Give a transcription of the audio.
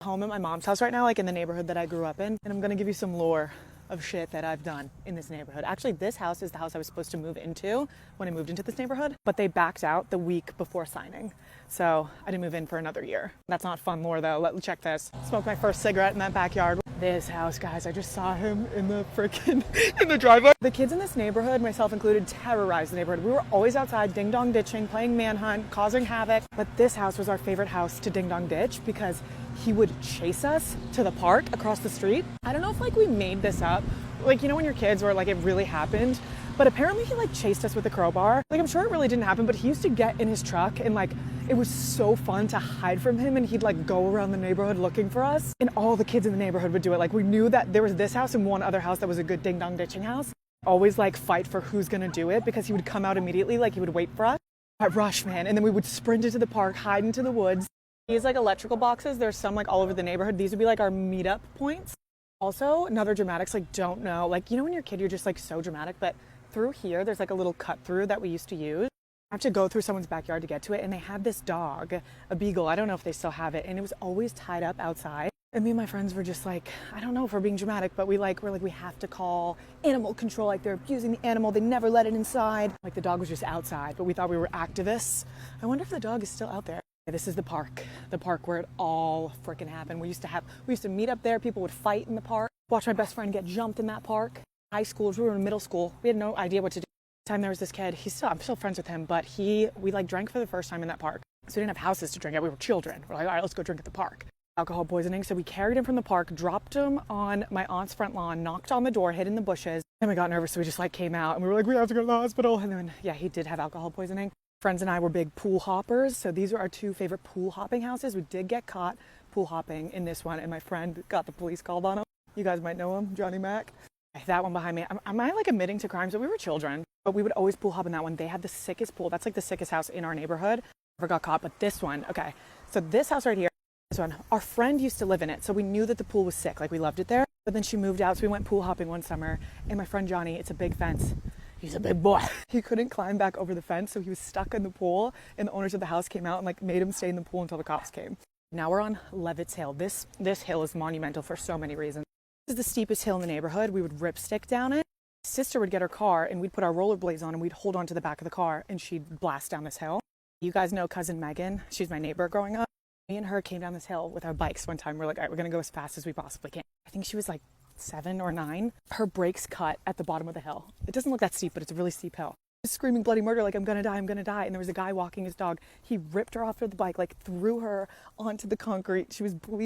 Home at my mom's house right now, like in the neighborhood that I grew up in, and I'm gonna give you some lore of shit that I've done in this neighborhood. Actually, this house is the house I was supposed to move into when I moved into this neighborhood, but they backed out the week before signing. So I didn't move in for another year. That's not fun lore though. Check this. Smoked my first cigarette in that backyard. This house, guys, I just saw him in the in the driveway. The kids in this neighborhood, myself included, terrorized the neighborhood. We were always outside ding dong ditching, playing manhunt, causing havoc. But this house was our favorite house to ding dong ditch because he would chase us to the park across the street. I don't know if we made this up. When you're kids where it really happened. But apparently he chased us with a crowbar. I'm sure it really didn't happen, but he used to get in his truck and it was so fun to hide from him, and he'd go around the neighborhood looking for us. And all the kids in the neighborhood would do it. We knew that there was this house and one other house that was a good ding dong ditching house. Always fight for who's gonna do it because he would come out immediately, he would wait for us. At rush, man. And then we would sprint into the park, hide into the woods. These electrical boxes, there's some all over the neighborhood. These would be our meetup points. Also, another dramatics, don't know. When you're a kid, you're just so dramatic, but through here, there's a little cut through that we used to use. I have to go through someone's backyard to get to it, and they had this dog, a beagle. I don't know if they still have it, and it was always tied up outside. And me and my friends were just I don't know if we're being dramatic, but we have to call animal control. They're abusing the animal. They never let it inside. The dog was just outside, but we thought we were activists. I wonder if the dog is still out there. This is the park where it all freaking happened. We used to meet up there. People would fight in the park. Watch my best friend get jumped in that park. High school, we were in middle school. We had no idea what to do. Time there was this kid. I'm still friends with him, but we drank for the first time in that park. So we didn't have houses to drink at. We were children. We're all right, let's go drink at the park. Alcohol poisoning. So we carried him from the park, dropped him on my aunt's front lawn, knocked on the door, hid in the bushes. And we got nervous, so we just came out and we were we have to go to the hospital. And then, yeah, he did have alcohol poisoning. Friends and I were big pool hoppers, so these are our two favorite pool hopping houses. We did get caught pool hopping in this one, and my friend got the police called on him. You guys might know him, Johnny Mac. That one behind me. Am I admitting to crimes? So we were children, but we would always pool hop in that one. They had the sickest pool. That's the sickest house in our neighborhood. Never got caught, but this one, okay. So this house right here, this one, our friend used to live in it, so we knew that the pool was sick. We loved it there. But then she moved out, so we went pool hopping one summer, and my friend Johnny, it's a big fence. He's a big boy. He couldn't climb back over the fence, so he was stuck in the pool, and the owners of the house came out and made him stay in the pool until the cops came. Now we're on Levitt's Hill. This hill is monumental for so many reasons. This is the steepest hill in the neighborhood. We would ripstick down it. Sister would get her car, and we'd put our rollerblades on, and we'd hold on to the back of the car, and she'd blast down this hill. You guys know cousin Megan. She's my neighbor growing up. Me and her came down this hill with our bikes one time. We're all right, we're going to go as fast as we possibly can. I think she was 7 or 9. Her brakes cut at the bottom of the hill. It doesn't look that steep, but it's a really steep hill. She's screaming bloody murder, I'm going to die, I'm going to die. And there was a guy walking his dog. He ripped her off of the bike, threw her onto the concrete. She was bleeding.